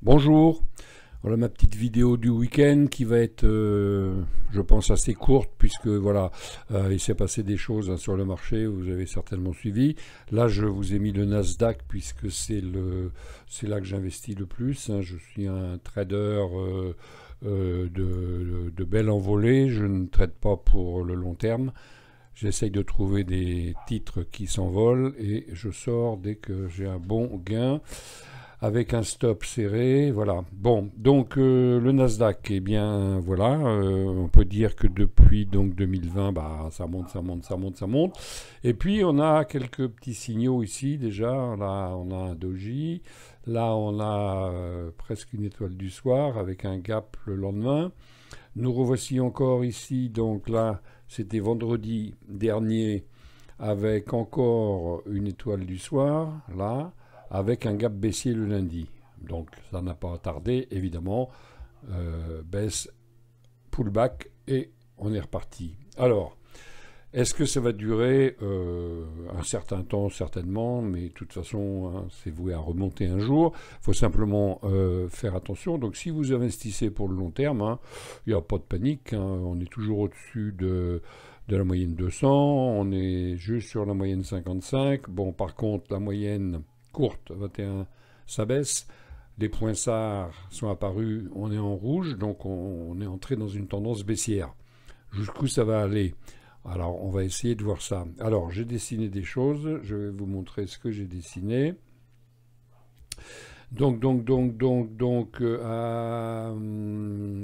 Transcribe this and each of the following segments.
Bonjour, voilà ma petite vidéo du week-end qui va être, je pense, assez courte puisque voilà, il s'est passé des choses sur le marché, vous avez certainement suivi. Là, je vous ai mis le Nasdaq puisque c'est là que j'investis le plus, hein. Je suis un trader de belle envolée, je ne trade pas pour le long terme. J'essaye de trouver des titres qui s'envolent et je sors dès que j'ai un bon gain avec un stop serré, voilà. Bon, donc le Nasdaq, eh bien voilà, on peut dire que depuis donc 2020, bah ça monte, ça monte, ça monte, ça monte. Et puis on a quelques petits signaux ici déjà. Là, on a un doji. Là, on a presque une étoile du soir avec un gap le lendemain. Nous revoici encore ici. Donc là, c'était vendredi dernier avec encore une étoile du soir. Là, avec un gap baissier le lundi. Donc ça n'a pas tardé, évidemment. Baisse, pullback et on est reparti. Alors, est-ce que ça va durer un certain temps? Certainement, mais de toute façon, hein, c'est voué à remonter un jour. Il faut simplement faire attention. Donc si vous investissez pour le long terme, hein, il n'y a pas de panique, hein, on est toujours au-dessus de la moyenne 200, on est juste sur la moyenne 55. Bon, par contre, la moyenne courte, 21, ça baisse. Les points SAR sont apparus, on est en rouge, donc on est entré dans une tendance baissière. Jusqu'où ça va aller? Alors, on va essayer de voir ça. Alors, j'ai dessiné des choses, je vais vous montrer ce que j'ai dessiné.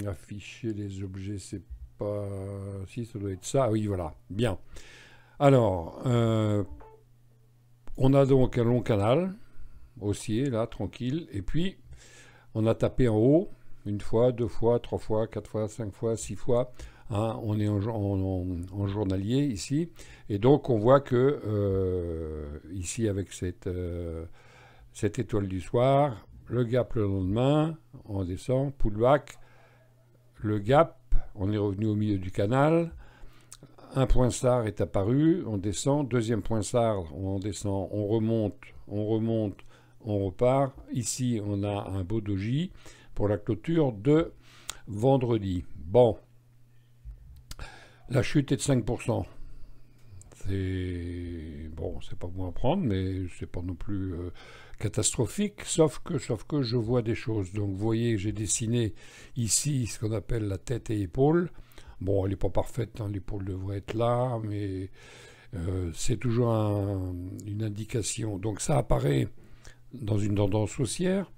Afficher les objets, c'est pas... Si, ça doit être ça. Ah oui, voilà, bien. Alors, on a donc un long canal, haussier, là, tranquille. Et puis, on a tapé en haut, une fois, deux fois, trois fois, quatre fois, cinq fois, six fois. Hein, on est en journalier ici. Et donc, on voit que, ici, avec cette étoile du soir, le gap le lendemain, on descend, pullback, le gap, on est revenu au milieu du canal. Un point SAR est apparu, on descend. Deuxième point SAR, on descend, on remonte, on repart. Ici, on a un beau doji pour la clôture de vendredi. Bon, la chute est de 5%. C'est bon, c'est pas bon à prendre, mais c'est pas non plus catastrophique, sauf que je vois des choses. Donc, vous voyez, j'ai dessiné ici ce qu'on appelle la tête et épaule. Bon, elle n'est pas parfaite, hein, l'épaule devrait être là, mais c'est toujours une indication. Donc ça apparaît dans une tendance haussière.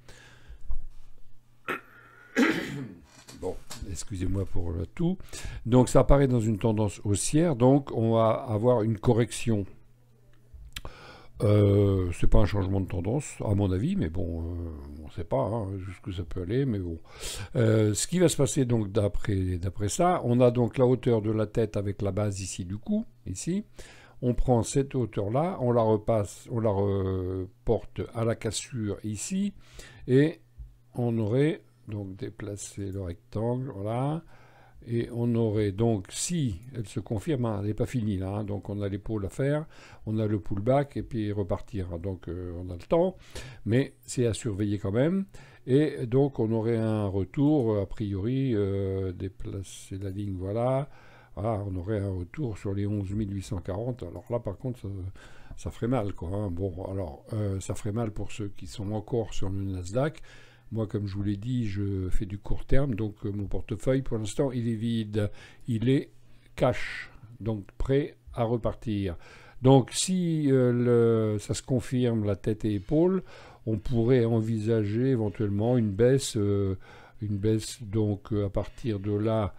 Bon, excusez-moi pour le tout. Donc ça apparaît dans une tendance haussière, donc on va avoir une correction. C'est pas un changement de tendance, à mon avis, mais bon, on ne sait pas hein, jusqu'où ça peut aller, mais bon. Ce qui va se passer donc d'après ça, on a donc la hauteur de la tête avec la base ici du cou, ici. On prend cette hauteur-là, on la repasse, on la reporte à la cassure ici, et on aurait donc déplacé le rectangle, voilà. Et on aurait donc, si elle se confirme, hein, elle n'est pas finie là, hein, donc on a l'épaule à faire, on a le pullback et puis repartir. Donc on a le temps, mais c'est à surveiller quand même. Et donc on aurait un retour, a priori, déplacer la ligne, voilà. Voilà, on aurait un retour sur les 11 840. Alors là, par contre, ça ferait mal, quoi. Hein. Bon, alors, ça ferait mal pour ceux qui sont encore sur le Nasdaq. Moi, comme je vous l'ai dit, je fais du court terme, donc mon portefeuille, pour l'instant, il est vide. Il est cash, donc prêt à repartir. Donc, si ça se confirme, la tête et épaules, on pourrait envisager éventuellement une baisse donc à partir de là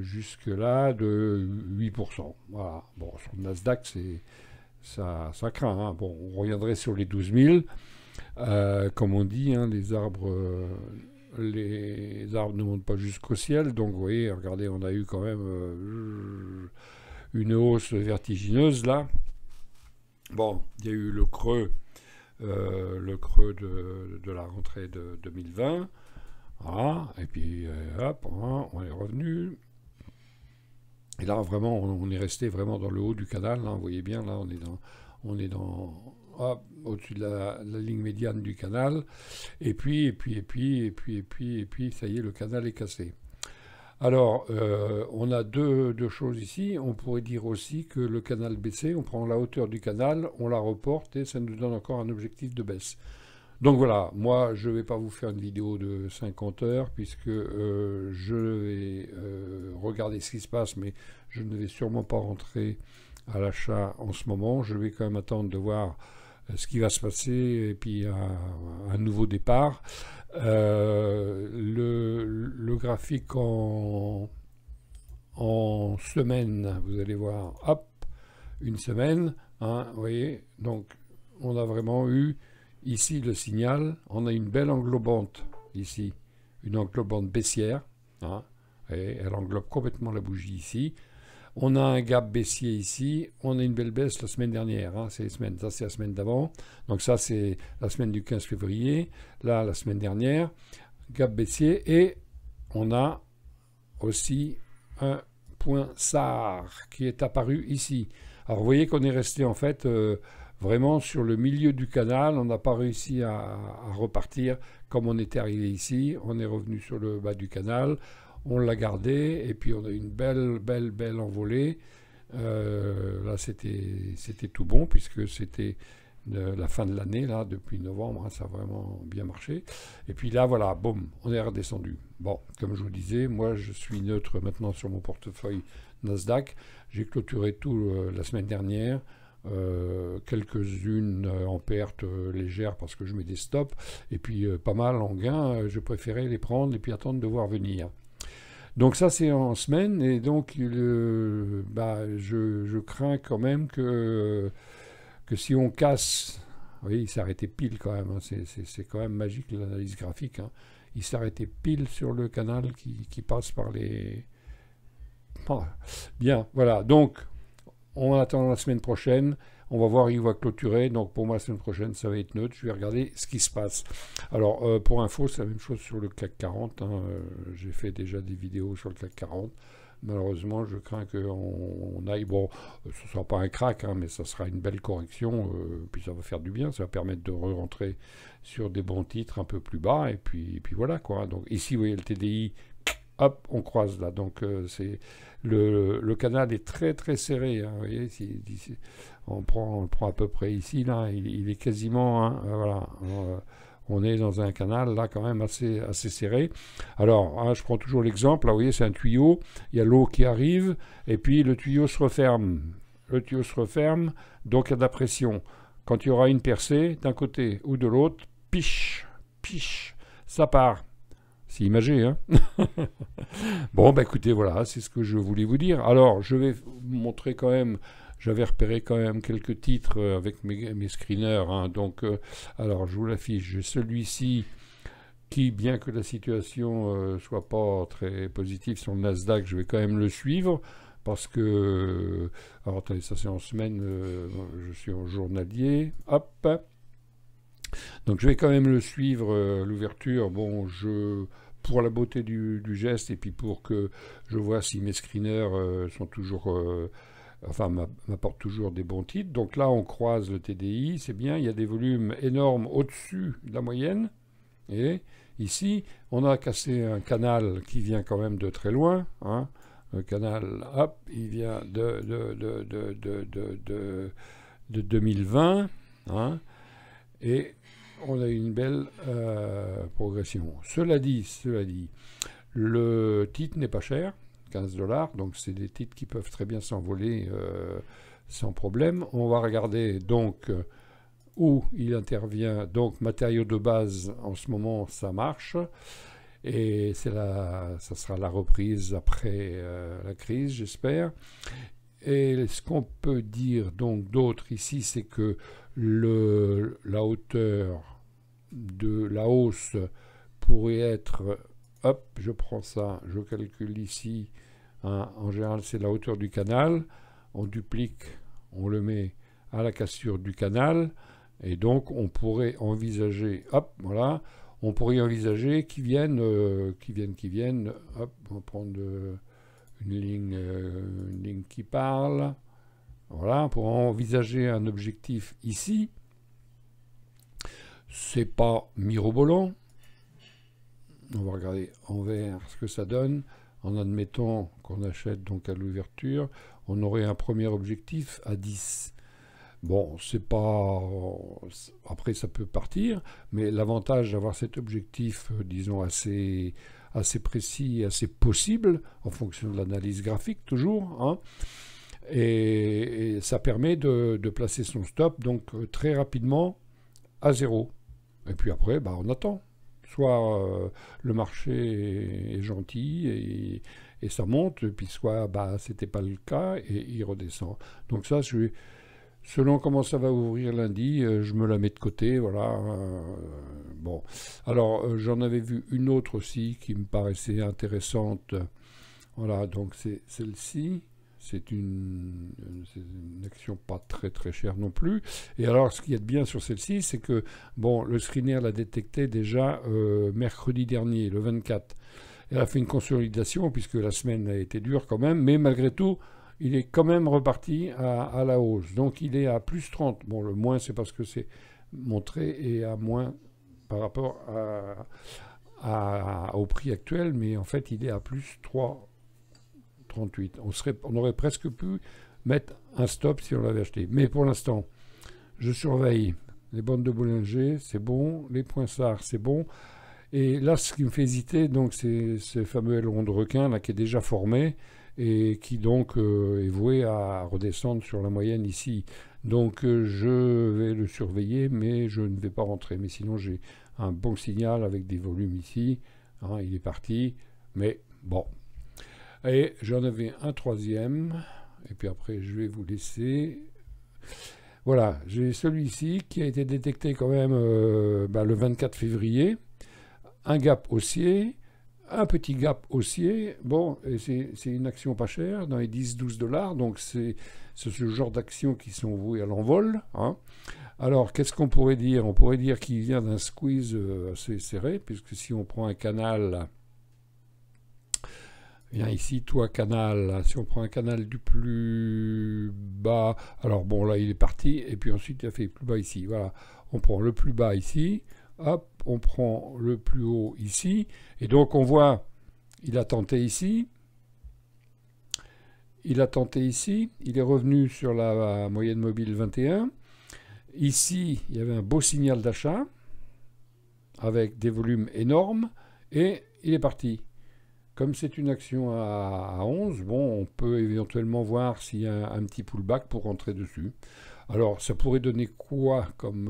jusque là de 8%. Voilà. Bon, sur le Nasdaq, ça craint. Hein. Bon, on reviendrait sur les 12 000. Comme on dit, hein, les arbres ne montent pas jusqu'au ciel. Donc, vous voyez, regardez, on a eu quand même une hausse vertigineuse là. Bon, il y a eu le creux de la rentrée de 2020. Voilà, et puis hop, on est revenu. Et là, vraiment, on est resté vraiment dans le haut du canal. Là, vous voyez bien, là, on est dans hop, au-dessus de la ligne médiane du canal, et puis, ça y est, le canal est cassé. Alors, on a deux choses ici. On pourrait dire aussi que le canal baissé, on prend la hauteur du canal, on la reporte et ça nous donne encore un objectif de baisse. Donc voilà, moi je ne vais pas vous faire une vidéo de 50 heures puisque je vais regarder ce qui se passe, mais je ne vais sûrement pas rentrer à l'achat en ce moment. Je vais quand même attendre de voir ce qui va se passer et puis un nouveau départ. Le graphique en semaine, vous allez voir, hop, une semaine, hein, vous voyez, donc on a vraiment eu ici le signal, on a une belle englobante ici, une englobante baissière, hein, et elle englobe complètement la bougie ici. On a un gap baissier ici, on a une belle baisse la semaine dernière, hein, c'est les semaines, ça c'est la semaine d'avant, donc ça c'est la semaine du 15 février, là la semaine dernière, gap baissier, et on a aussi un point SAR qui est apparu ici. Alors vous voyez qu'on est resté en fait vraiment sur le milieu du canal, on n'a pas réussi à repartir comme on était arrivé ici, on est revenu sur le bas du canal, on l'a gardé et puis on a une belle envolée. Là c'était tout bon puisque c'était la fin de l'année, là depuis novembre, hein, ça a vraiment bien marché. Et puis là voilà, boum, on est redescendu. Bon, comme je vous disais, moi je suis neutre maintenant sur mon portefeuille Nasdaq. J'ai clôturé tout la semaine dernière. Quelques-unes en perte légère parce que je mets des stops et puis pas mal en gain, je préférais les prendre et puis attendre de voir venir. Donc ça c'est en semaine et donc je crains quand même que si on casse, oui il s'est arrêté pile quand même, hein, c'est quand même magique l'analyse graphique, hein. Il s'est arrêté pile sur le canal qui passe par les... Oh, bien, voilà, donc on attend la semaine prochaine, on va voir où il va clôturer, donc pour moi la semaine prochaine ça va être neutre, je vais regarder ce qui se passe. Alors pour info c'est la même chose sur le CAC 40, hein, j'ai fait déjà des vidéos sur le CAC 40, malheureusement je crains qu'on aille, bon ce ne sera pas un crack, hein, mais ça sera une belle correction, puis ça va faire du bien, ça va permettre de rentrer sur des bons titres un peu plus bas, et puis voilà quoi. Donc ici vous voyez le TDI, hop, on croise là, donc c'est le canal est très serré, hein, vous voyez, on prend à peu près ici, là, il est quasiment, hein, voilà, on est dans un canal là quand même assez serré. Alors, hein, je prends toujours l'exemple, là vous voyez c'est un tuyau, il y a l'eau qui arrive, et puis le tuyau se referme, donc il y a de la pression. Quand il y aura une percée d'un côté ou de l'autre, piche, ça part. C'est imagé, hein. Bon, bah écoutez, voilà, c'est ce que je voulais vous dire. Alors, je vais vous montrer quand même, j'avais repéré quand même quelques titres avec mes screeners, hein, donc, alors, je vous l'affiche, j'ai celui-ci qui, bien que la situation soit pas très positive sur le Nasdaq, je vais quand même le suivre, parce que, alors attendez, ça c'est en semaine, je suis en journalier, hop. Donc je vais quand même le suivre, l'ouverture, bon, pour la beauté du geste et puis pour que je vois si mes screeners sont toujours, enfin m'apportent toujours des bons titres. Donc là on croise le TDI, c'est bien, il y a des volumes énormes au-dessus de la moyenne. Et ici on a cassé un canal qui vient quand même de très loin, hein. Le canal, hop, il vient de 2020, hein, et on a une belle progression. Cela dit, le titre n'est pas cher, 15 $, donc c'est des titres qui peuvent très bien s'envoler sans problème. On va regarder donc où il intervient. Donc matériaux de base, en ce moment, ça marche. Et ça sera la reprise après la crise, j'espère. Et ce qu'on peut dire donc d'autre ici, c'est que la hauteur de la hausse pourrait être, hop, je prends ça, je calcule ici, hein, en général c'est la hauteur du canal, on duplique, on le met à la cassure du canal, et donc on pourrait envisager, hop, voilà, on pourrait envisager qu'ils viennent, hop, on va prendre une ligne qui parle, voilà, pour envisager un objectif ici, C'est pas mirobolant. On va regarder en vert ce que ça donne. En admettant qu'on achète donc à l'ouverture, on aurait un premier objectif à 10. Bon, c'est pas... Après, ça peut partir, mais l'avantage d'avoir cet objectif, disons, assez précis et assez possible, en fonction de l'analyse graphique, toujours, hein, et ça permet de placer son stop, donc très rapidement, à 0. Et puis après, bah, on attend. Soit le marché est gentil et ça monte, puis soit bah, c'était pas le cas et il redescend. Donc ça, selon comment ça va ouvrir lundi, je me la mets de côté, voilà. Bon, alors j'en avais vu une autre aussi qui me paraissait intéressante. Voilà, donc c'est celle-ci. C'est une action pas très très chère non plus. Et alors, ce qu'il y a de bien sur celle-ci, c'est que bon, le screener l'a détecté déjà mercredi dernier, le 24. Elle a fait une consolidation puisque la semaine a été dure quand même, mais malgré tout, il est quand même reparti à la hausse. Donc il est à plus 30. Bon, le moins, c'est parce que c'est montré et à moins par rapport au prix actuel, mais en fait, il est à plus 3,38. On aurait presque pu mettre un stop si on l'avait acheté. Mais pour l'instant, je surveille les bandes de Bollinger, c'est bon. Les poinçards, c'est bon. Et là, ce qui me fait hésiter, donc, c'est ce fameux aileron de requin là, qui est déjà formé et qui donc est voué à redescendre sur la moyenne ici. Donc je vais le surveiller, mais je ne vais pas rentrer. Mais sinon, j'ai un bon signal avec des volumes ici. Hein, il est parti, mais bon. Et j'en avais un troisième, et puis après je vais vous laisser. Voilà, j'ai celui-ci qui a été détecté quand même le 24 février. Un gap haussier, un petit gap haussier. Bon, et c'est une action pas chère, dans les 10-12 $, donc c'est ce genre d'actions qui sont vouées à l'envol. Hein. Alors, qu'est-ce qu'on pourrait dire? On pourrait dire qu'il vient d'un squeeze assez serré, puisque si on prend un canal... Viens ici, toi, canal. Si on prend un canal du plus bas, alors bon, là, il est parti, et puis ensuite, il a fait plus bas ici. Voilà, on prend le plus bas ici, hop, on prend le plus haut ici, et donc on voit, il a tenté ici, il est revenu sur la moyenne mobile 21. Ici, il y avait un beau signal d'achat, avec des volumes énormes, et il est parti. Comme c'est une action à 11, bon, on peut éventuellement voir s'il y a un petit pullback pour rentrer dessus. Alors, ça pourrait donner quoi comme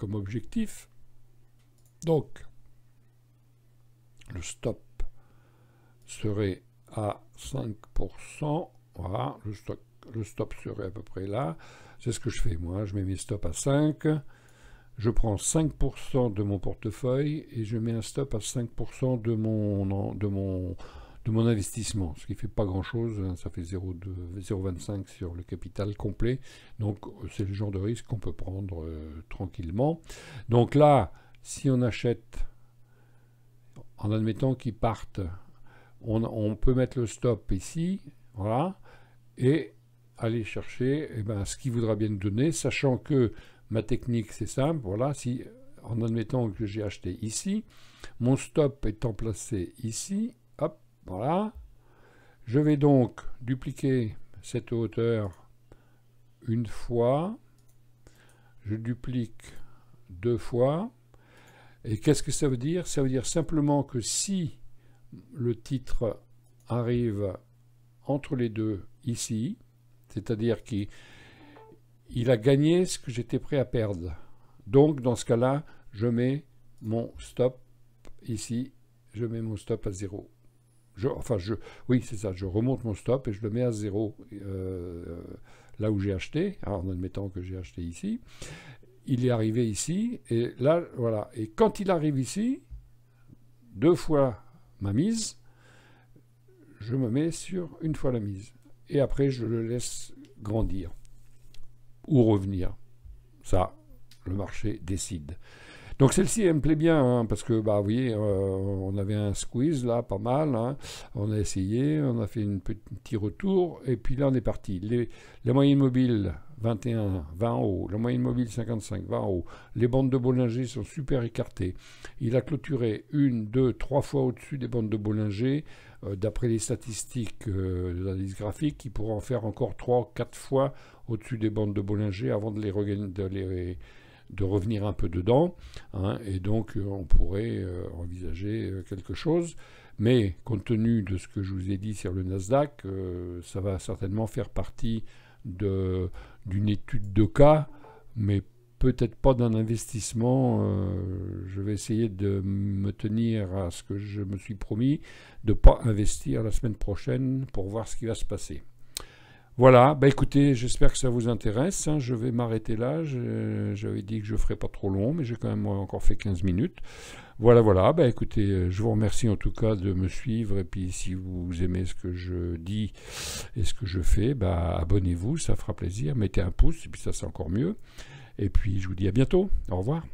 objectif? Donc, le stop serait à 5%. Voilà, le stop serait à peu près là. C'est ce que je fais, moi. Je mets mes stops à 5. Je prends 5% de mon portefeuille et je mets un stop à 5% de mon investissement, ce qui ne fait pas grand-chose, hein, ça fait 0,25 sur le capital complet, donc c'est le genre de risque qu'on peut prendre tranquillement. Donc là, si on achète, en admettant qu'ils partent, on peut mettre le stop ici, voilà, et aller chercher ce qu'il voudra bien nous donner, sachant que ma technique, c'est simple, voilà, si, en admettant que j'ai acheté ici, mon stop étant placé ici, hop, voilà, je vais donc dupliquer cette hauteur une fois, je duplique 2 fois, et qu'est-ce que ça veut dire? Ça veut dire simplement que si le titre arrive entre les deux ici, c'est-à-dire qu'il a gagné ce que j'étais prêt à perdre. Donc, dans ce cas-là, je mets mon stop ici, je mets mon stop à 0. Oui, c'est ça, je remonte mon stop et je le mets à 0 là où j'ai acheté, en admettant que j'ai acheté ici. Il est arrivé ici, et là, voilà. Et quand il arrive ici, 2 fois ma mise, je me mets sur 1 fois la mise. Et après, je le laisse grandir. Ou revenir. Ça, le marché décide. Donc celle-ci, elle me plaît bien, hein, parce que, vous voyez, on avait un squeeze, là, pas mal. Hein. On a essayé, on a fait un petit retour, et puis là, on est parti. Les moyennes mobiles 21 va en haut, la moyenne mobile 55 va en haut, les bandes de Bollinger sont super écartées. Il a clôturé 1, 2, 3 fois au-dessus des bandes de Bollinger. D'après les statistiques de l'analyse graphique, il pourra en faire encore 3, 4 fois au-dessus des bandes de Bollinger avant de de revenir un peu dedans, hein, et donc on pourrait envisager quelque chose. Mais compte tenu de ce que je vous ai dit sur le Nasdaq, ça va certainement faire partie d'une étude de cas, mais peut-être pas d'un investissement. Je vais essayer de me tenir à ce que je me suis promis, de ne pas investir la semaine prochaine pour voir ce qui va se passer. Voilà, bah écoutez, j'espère que ça vous intéresse, hein. Je vais m'arrêter là. J'avais dit que je ne ferais pas trop long, mais j'ai quand même encore fait 15 minutes. Voilà, bah écoutez, je vous remercie en tout cas de me suivre, et puis si vous aimez ce que je dis et ce que je fais, bah abonnez-vous, ça fera plaisir, mettez un pouce, et puis ça c'est encore mieux. Et puis je vous dis à bientôt, au revoir.